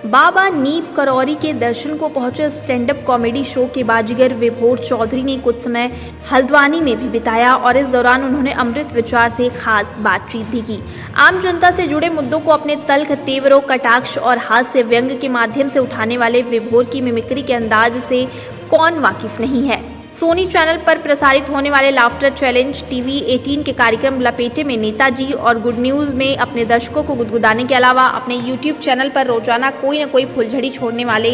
बाबा नीम करौरी के दर्शन को पहुंचे स्टैंड अप कॉमेडी शो के बाजीगर विभोर चौधरी ने कुछ समय हल्द्वानी में भी बिताया और इस दौरान उन्होंने अमृत विचार से खास बातचीत भी की। आम जनता से जुड़े मुद्दों को अपने तल्ख, तेवरों, कटाक्ष और हास्य व्यंग के माध्यम से उठाने वाले विभोर की मिमिक्री के अंदाज से कौन वाकिफ नहीं है। सोनी चैनल पर प्रसारित होने वाले लाफ्टर चैलेंज टीवी 18 के कार्यक्रम लपेटे में नेताजी और गुड न्यूज़ में अपने दर्शकों को गुदगुदाने के अलावा अपने यूट्यूब चैनल पर रोजाना कोई न कोई फुलझड़ी छोड़ने वाले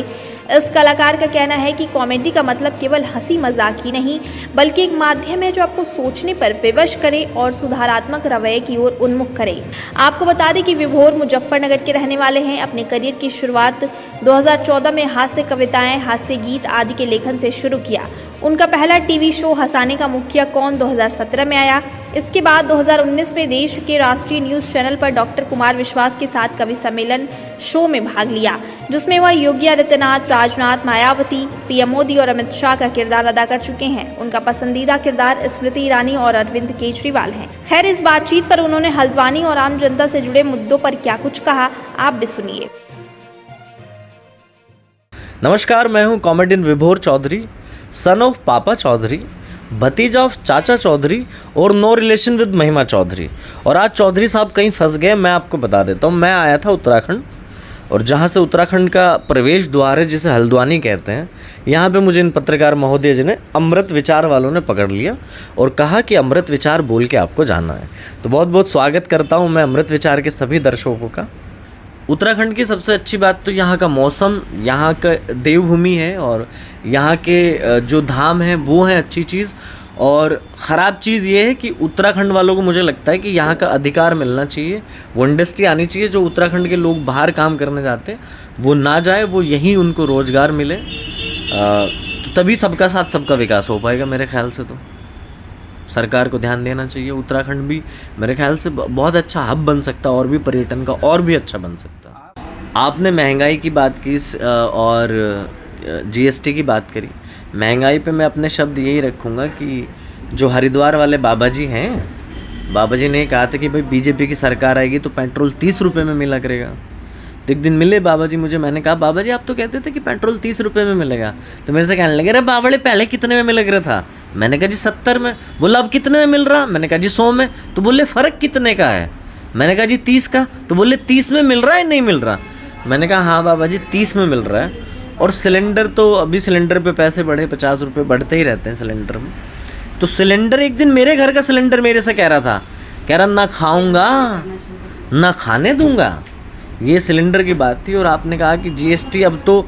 इस कलाकार का कहना है कि कॉमेडी का मतलब केवल हंसी मजाक ही नहीं बल्कि एक माध्यम है जो आपको सोचने पर विवश करे और सुधारात्मक रवैये की ओर उन्मुख करे। आपको बता दें कि विभोर मुजफ्फरनगर के रहने वाले हैं। अपने करियर की शुरुआत 2014 में हास्य कविताएं, हास्य गीत आदि के लेखन से शुरू किया। उनका पहला टीवी शो हंसाने का मुखिया कौन 2017 में आया। इसके बाद 2019 में देश के राष्ट्रीय न्यूज़ चैनल पर डॉक्टर कुमार विश्वास के साथ कवि सम्मेलन शो में भाग लिया, जिसमें वह योगी आदित्यनाथ, राजनाथ, मायावती, पीएम मोदी और अमित शाह का किरदार अदा कर चुके हैं। उनका पसंदीदा किरदार स्मृति ईरानी और अरविंद केजरीवाल हैं। खैर, इस बातचीत पर उन्होंने हल्द्वानी और आम जनता से जुड़े मुद्दों पर क्या कुछ कहा, आप भी सुनिए। नमस्कार, मैं हूं कॉमेडियन विभोर चौधरी, सन ऑफ पापा चौधरी, भतीजा ऑफ चाचा चौधरी और नो रिलेशन विद महिमा चौधरी। और आज चौधरी साहब कहीं फंस गए। मैं आपको बता देता हूँ, मैं आया था उत्तराखंड, और जहाँ से उत्तराखंड का प्रवेश द्वार है जिसे हल्द्वानी कहते हैं, यहाँ पे मुझे इन पत्रकार महोदय जी ने अमृत विचार वालों ने पकड़ लिया और कहा कि अमृत विचार बोल के आपको जाना है। तो बहुत बहुत स्वागत करता हूँ मैं अमृत विचार के सभी दर्शकों का। उत्तराखंड की सबसे अच्छी बात तो यहाँ का मौसम, यहाँ का देवभूमि है और यहाँ के जो धाम हैं वो हैं अच्छी चीज़। और ख़राब चीज़ ये है कि उत्तराखंड वालों को मुझे लगता है कि यहाँ का अधिकार मिलना चाहिए, वो इंडस्ट्री आनी चाहिए। जो उत्तराखंड के लोग बाहर काम करने जाते हैं वो ना जाए, वो यहीं उनको रोज़गार मिले, तो तभी सबका साथ सबका विकास हो पाएगा। मेरे ख्याल से तो सरकार को ध्यान देना चाहिए। उत्तराखंड भी मेरे ख्याल से बहुत अच्छा हब बन सकता है और भी पर्यटन का और भी अच्छा बन सकता है। आपने महंगाई की बात की और जीएसटी की बात करी। महंगाई पे मैं अपने शब्द यही रखूँगा कि जो हरिद्वार वाले बाबा जी हैं, बाबा जी ने कहा था कि भाई बीजेपी की सरकार आएगी तो पेट्रोल 30 रुपये में मिला करेगा। तो एक दिन मिले बाबा जी मुझे, मैंने कहा बाबा जी आप तो कहते थे कि पेट्रोल 30 रुपये में मिलेगा। तो मेरे से कहने लगे, अरे बावड़े पहले कितने में मिल रहा था? मैंने कहा जी 70 में। बोला अब कितने में मिल रहा? मैंने कहा जी 100 में। तो बोले फ़र्क कितने का है? मैंने कहा जी 30 का। तो बोले 30 में मिल रहा है नहीं मिल रहा? मैंने कहा हाँ बाबा जी 30 में मिल रहा है। और सिलेंडर तो अभी सिलेंडर पे पैसे बढ़े, 50 रुपये बढ़ते ही रहते हैं सिलेंडर में। तो सिलेंडर एक दिन मेरे घर का सिलेंडर मेरे से कह रहा ना खाऊंगा ना खाने दूंगा। ये सिलेंडर की बात थी। और आपने कहा कि जीएसटी, अब तो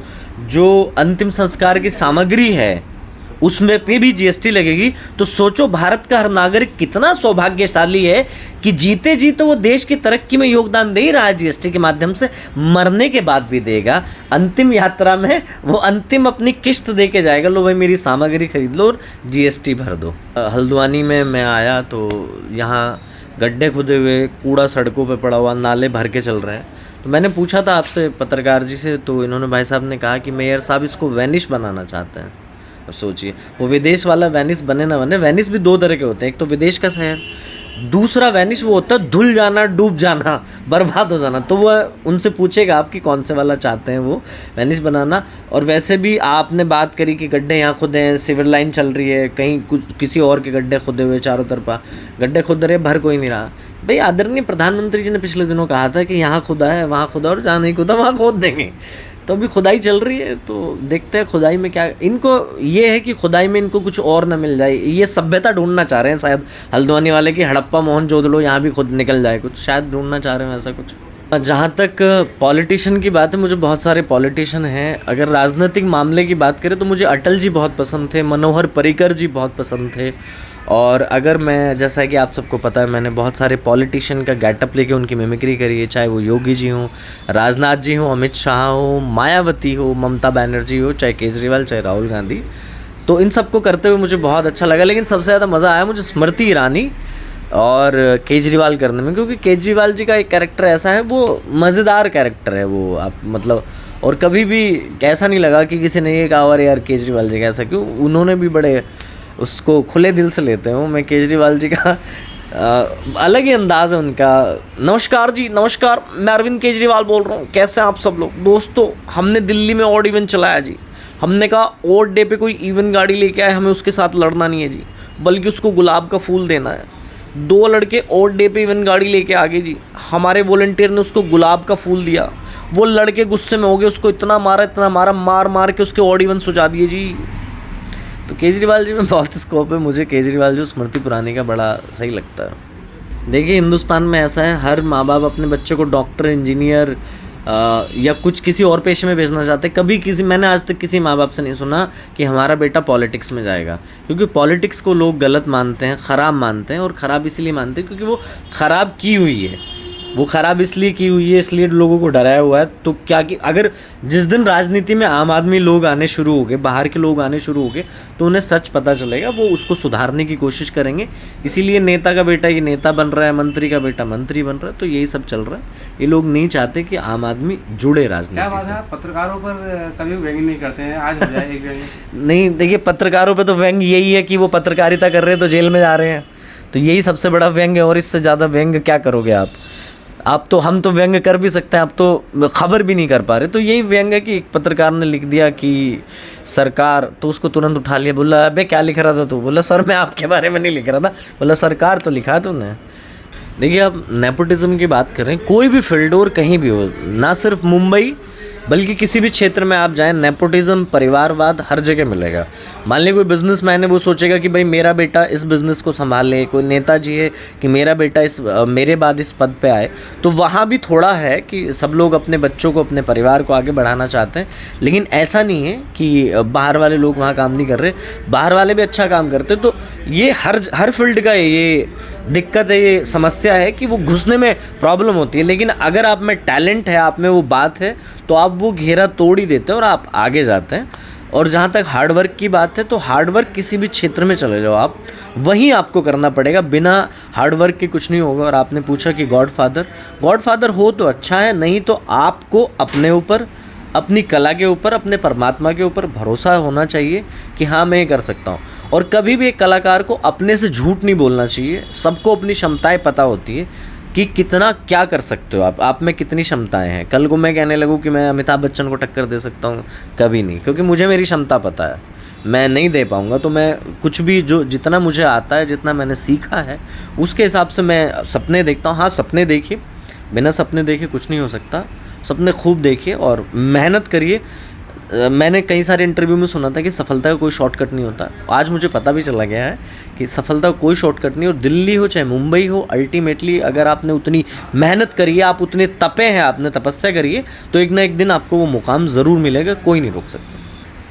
जो अंतिम संस्कार की सामग्री है उसमें पे भी जीएसटी लगेगी। तो सोचो भारत का हर नागरिक कितना सौभाग्यशाली है कि जीते जी तो वो देश की तरक्की में योगदान दे ही रहा है जीएसटी के माध्यम से, मरने के बाद भी देगा। अंतिम यात्रा में वो अंतिम अपनी किश्त दे के जाएगा, लो भाई मेरी सामग्री खरीद लो और जीएसटी भर दो। हल्द्वानी में मैं आया तो यहाँ गड्ढे खुदे हुए, कूड़ा सड़कों पर पड़ा हुआ, नाले भर के चल रहे हैं। तो मैंने पूछा था आपसे पत्रकार जी से, तो इन्होंने, भाई साहब ने कहा कि मेयर साहब इसको वेनिश बनाना चाहते हैं। अब सोचिए, वो विदेश वाला वेनिस बने ना बने, वेनिस भी दो तरह के होते हैं, एक तो विदेश का शहर, दूसरा वेनिस वो होता है धुल जाना, डूब जाना, बर्बाद हो जाना। तो वह उनसे पूछेगा आप कि कौन से वाला चाहते हैं वो वेनिस बनाना। और वैसे भी आपने बात करी कि गड्ढे यहाँ खुदे हैं, सिविल लाइन चल रही है, कहीं कुछ किसी और के गड्ढे खुदे हुए, चारों तरफा गड्ढे खुद रहे, भर कोई नहीं रहा। भाई आदरणीय प्रधानमंत्री जी ने पिछले दिनों कहा था कि यहाँ खुदा है वहाँ खुदा, और जहाँ नहीं खुदा वहाँ खोद देंगे। तो अभी खुदाई चल रही है, तो देखते हैं खुदाई में क्या। इनको ये है कि खुदाई में इनको कुछ और ना मिल जाए, ये सभ्यता ढूंढना चाह रहे हैं शायद हल्द्वानी वाले की हड़प्पा मोहनजोदड़ो यहाँ भी खुद निकल जाए, कुछ शायद ढूंढना चाह रहे हैं ऐसा कुछ। जहाँ तक पॉलिटिशियन की बात है, मुझे बहुत सारे पॉलिटिशियन हैं। अगर राजनीतिक मामले की बात करें तो मुझे अटल जी बहुत पसंद थे, मनोहर पर्रिकर जी बहुत पसंद थे। और अगर मैं, जैसा कि आप सबको पता है, मैंने बहुत सारे पॉलिटिशियन का गेटअप लेके उनकी मिमिक्री करी है, चाहे वो योगी जी हों, राजनाथ जी हों, अमित शाह हो, मायावती हो, ममता बनर्जी हो, चाहे केजरीवाल, चाहे राहुल गांधी। तो इन सबको करते हुए मुझे बहुत अच्छा लगा। लेकिन सबसे ज़्यादा मज़ा आया मुझे स्मृति ईरानी और केजरीवाल करने में, क्योंकि केजरीवाल जी का एक कैरेक्टर ऐसा है, वो मज़ेदार कैरेक्टर है वो, आप मतलब, और कभी भी ऐसा नहीं लगा कि किसी ने ये कहा और यार केजरीवाल जी का ऐसा क्यों। उन्होंने भी बड़े उसको खुले दिल से लेते हूँ। मैं केजरीवाल जी का अलग ही अंदाज़ है उनका। नमस्कार जी, नमस्कार, मैं अरविंद केजरीवाल बोल रहा हूँ, कैसे हैं आप सब लोग। दोस्तों, हमने दिल्ली में ऑड इवन चलाया जी। हमने कहा ऑड डे पे कोई इवन गाड़ी लेके आए, हमें उसके साथ लड़ना नहीं है जी, बल्कि उसको गुलाब का फूल देना है। 2 लड़के ऑड डे पे इवन गाड़ी लेके आ गए जी। हमारे वॉलंटियर ने उसको गुलाब का फूल दिया। वो लड़के गुस्से में हो गए, उसको इतना मारा, मार मार के उसके ऑड इवन सुझा दिए जी। तो केजरीवाल जी में बहुत स्कोप है। मुझे केजरीवाल जो स्मृति ईरानी का बड़ा सही लगता है। देखिए, हिंदुस्तान में ऐसा है, हर माँ बाप अपने बच्चे को डॉक्टर, इंजीनियर या कुछ किसी और पेशे में भेजना चाहते हैं। मैंने आज तक किसी माँ बाप से नहीं सुना कि हमारा बेटा पॉलिटिक्स में जाएगा, क्योंकि पॉलिटिक्स को लोग गलत मानते हैं, ख़राब मानते हैं। और ख़राब इसीलिए मानते हैं क्योंकि वो ख़राब की हुई है। वो ख़राब इसलिए की हुई है, इसलिए लोगों को डराया हुआ है। तो क्या कि अगर जिस दिन राजनीति में आम आदमी लोग आने शुरू हो गए, बाहर के लोग आने शुरू हो गए, तो उन्हें सच पता चलेगा, वो उसको सुधारने की कोशिश करेंगे। इसीलिए नेता का बेटा ये नेता बन रहा है, मंत्री का बेटा मंत्री बन रहा है। तो यही सब चल रहा है। ये लोग नहीं चाहते कि आम आदमी जुड़े राजनीति से। क्या बात है, पत्रकारों पर कभी व्यंग्य नहीं करते हैं, आज हो जाए एक व्यंग्य। नहीं, देखिए, पत्रकारों पे तो व्यंग्य यही है कि वो पत्रकारिता कर रहे हैं तो जेल में जा रहे हैं। तो यही सबसे बड़ा व्यंग्य है, और इससे ज़्यादा व्यंग्य क्या करोगे आप तो हम तो व्यंग्य कर भी सकते हैं, आप तो खबर भी नहीं कर पा रहे। तो यही व्यंग्य है कि एक पत्रकार ने लिख दिया कि सरकार, तो उसको तुरंत उठा लिया, बोला अबे क्या लिख रहा था तू। बोला सर मैं आपके बारे में नहीं लिख रहा था। बोला सरकार तो लिखा तूने। देखिए, आप नेपोटिज्म की बात कर रहे हैं, कोई भी फील्ड और कहीं भी हो, ना सिर्फ मुंबई बल्कि किसी भी क्षेत्र में आप जाएं, नेपोटिज्म, परिवारवाद हर जगह मिलेगा। मान लीजिए कोई बिजनेसमैन है, वो सोचेगा कि भाई मेरा बेटा इस बिज़नेस को संभाले। कोई नेताजी है कि मेरा बेटा मेरे बाद इस पद पे आए। तो वहाँ भी थोड़ा है कि सब लोग अपने बच्चों को, अपने परिवार को आगे बढ़ाना चाहते हैं। लेकिन ऐसा नहीं है कि बाहर वाले लोग वहाँ काम नहीं कर रहे, बाहर वाले भी अच्छा काम करते। तो ये हर फील्ड का ये दिक्कत है, ये समस्या है कि वो घुसने में प्रॉब्लम होती है। लेकिन अगर आप में टैलेंट है, आप में वो बात है, तो आप वो घेरा तोड़ ही देते हैं और आप आगे जाते हैं। और जहाँ तक हार्डवर्क की बात है, तो हार्डवर्क किसी भी क्षेत्र में चले जाओ आप, वहीं आपको करना पड़ेगा। बिना हार्डवर्क के कुछ नहीं होगा। और आपने पूछा कि गॉडफादर हो तो अच्छा है, नहीं तो आपको अपने ऊपर, अपनी कला के ऊपर, अपने परमात्मा के ऊपर भरोसा होना चाहिए कि हाँ मैं ये कर सकता हूँ। और कभी भी एक कलाकार को अपने से झूठ नहीं बोलना चाहिए। सबको अपनी क्षमताएं पता होती है कि कितना क्या कर सकते हो आप में कितनी क्षमताएं हैं। कल को मैं कहने लगूँ कि मैं अमिताभ बच्चन को टक्कर दे सकता हूँ, कभी नहीं, क्योंकि मुझे मेरी क्षमता पता है, मैं नहीं दे पाऊँगा। तो मैं कुछ भी जितना मुझे आता है, जितना मैंने सीखा है, उसके हिसाब से मैं सपने देखता हूँ। हाँ, सपने देखिए, बिना सपने देखे कुछ नहीं हो सकता। सपने खूब देखिए और मेहनत करिए। मैंने कई सारे इंटरव्यू में सुना था कि सफलता का कोई शॉर्टकट नहीं होता। आज मुझे पता भी चला गया है कि सफलता का कोई शॉर्टकट नहीं। और दिल्ली हो चाहे मुंबई हो, अल्टीमेटली अगर आपने उतनी मेहनत करी है, आप उतने तपे हैं, आपने तपस्या करी है, तो एक ना एक दिन आपको वो मुकाम ज़रूर मिलेगा, कोई नहीं रोक सकता।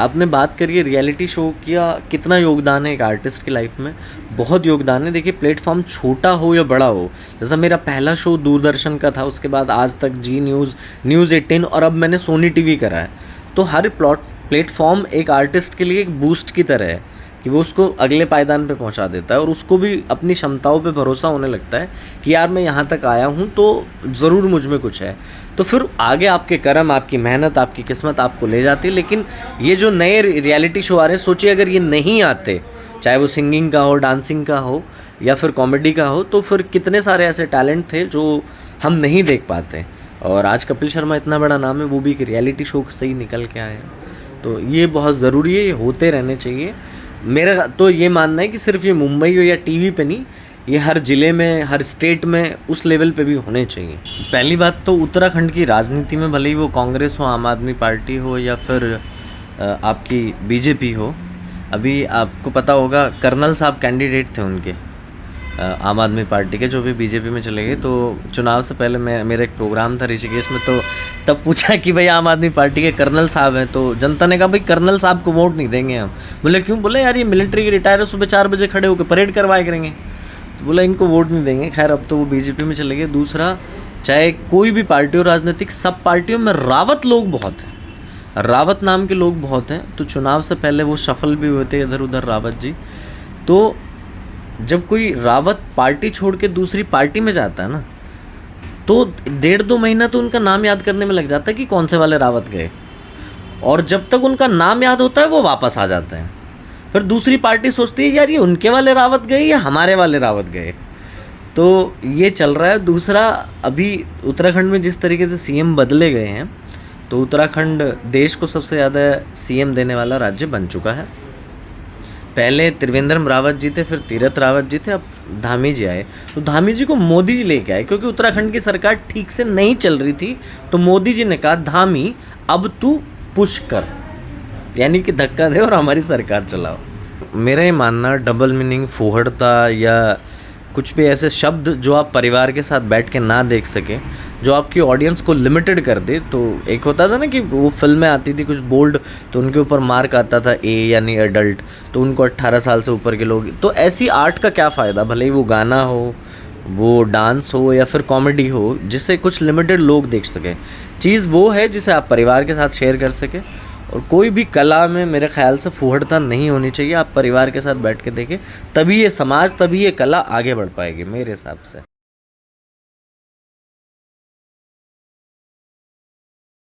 आपने बात करी है रियलिटी शो का कितना योगदान है एक आर्टिस्ट की लाइफ में। बहुत योगदान है। देखिए, प्लेटफॉर्म छोटा हो या बड़ा हो, जैसा मेरा पहला शो दूरदर्शन का था, उसके बाद आज तक जी न्यूज़, न्यूज़ 18 और अब मैंने सोनी टीवी करा है। तो हर प्लेटफॉर्म एक आर्टिस्ट के लिए एक बूस्ट की तरह है कि वो उसको अगले पायदान पे पहुंचा देता है। और उसको भी अपनी क्षमताओं पे भरोसा होने लगता है कि यार मैं यहाँ तक आया हूँ तो ज़रूर मुझ में कुछ है। तो फिर आगे आपके कर्म, आपकी मेहनत, आपकी किस्मत आपको ले जाती है। लेकिन ये जो नए रियलिटी शो आ रहे हैं, सोचिए अगर ये नहीं आते, चाहे वो सिंगिंग का हो, डांसिंग का हो या फिर कॉमेडी का हो, तो फिर कितने सारे ऐसे टैलेंट थे जो हम नहीं देख पाते। और आज कपिल शर्मा इतना बड़ा नाम है, वो भी एक रियलिटी शो से ही निकल के आए हैं। तो ये बहुत ज़रूरी है, ये होते रहने चाहिए। मेरा तो ये मानना है कि सिर्फ ये मुंबई हो या टीवी पे नहीं, ये हर ज़िले में, हर स्टेट में उस लेवल पे भी होने चाहिए। पहली बात तो उत्तराखंड की राजनीति में, भले ही वो कांग्रेस हो, आम आदमी पार्टी हो या फिर आपकी बीजेपी हो, अभी आपको पता होगा कर्नल साहब कैंडिडेट थे उनके, आम आदमी पार्टी के, जो भी बीजेपी में चले गए। तो चुनाव से पहले मेरा एक प्रोग्राम था ऋषिकेश में, तो तब पूछा कि भाई आम आदमी पार्टी के कर्नल साहब हैं, तो जनता ने कहा भाई कर्नल साहब को वोट नहीं देंगे हम। बोले क्यों? बोले यार ये मिलिट्री के रिटायर है, सुबह 4 बजे खड़े होकर परेड करवाए करेंगे। तो बोला इनको वोट नहीं देंगे। खैर अब तो वो बीजेपी में चले गए। दूसरा, चाहे कोई भी पार्टी हो राजनीतिक, सब पार्टियों में रावत लोग बहुत हैं, रावत नाम के लोग बहुत हैं। तो चुनाव से पहले वो सफल भी हुए थे इधर उधर रावत जी। तो जब कोई रावत पार्टी छोड़ के दूसरी पार्टी में जाता है ना, तो 1.5-2 महीना तो उनका नाम याद करने में लग जाता है कि कौन से वाले रावत गए। और जब तक उनका नाम याद होता है वो वापस आ जाते हैं। फिर दूसरी पार्टी सोचती है यार ये उनके वाले रावत गए या हमारे वाले रावत गए। तो ये चल रहा है। दूसरा, अभी उत्तराखंड में जिस तरीके से सीएम बदले गए हैं, तो उत्तराखंड देश को सबसे ज़्यादा सीएम देने वाला राज्य बन चुका है। पहले त्रिवेंद्र रावत जी थे, फिर तीरथ रावत जी थे, अब धामी जी आए। तो धामी जी को मोदी जी लेके आए, क्योंकि उत्तराखंड की सरकार ठीक से नहीं चल रही थी। तो मोदी जी ने कहा, धामी अब तू पुश कर, यानी कि धक्का दे और हमारी सरकार चलाओ। मेरा ये मानना, डबल मीनिंग, फूहड़ता या कुछ भी ऐसे शब्द जो आप परिवार के साथ बैठ के ना देख सकें, जो आपकी ऑडियंस को लिमिटेड कर दे। तो एक होता था ना कि वो फिल्में आती थी कुछ बोल्ड, तो उनके ऊपर मार्क आता था ए यानी एडल्ट, तो उनको 18 साल से ऊपर के लोग। तो ऐसी आर्ट का क्या फ़ायदा, भले ही वो गाना हो, वो डांस हो या फिर कॉमेडी हो, जिससे कुछ लिमिटेड लोग देख सकें। चीज़ वो है जिसे आप परिवार के साथ शेयर कर सकें। और कोई भी कला में मेरे ख्याल से फूहड़ता नहीं होनी चाहिए। आप परिवार के साथ बैठ के देखें, तभी ये समाज, तभी ये कला आगे बढ़ पाएगी मेरे हिसाब से।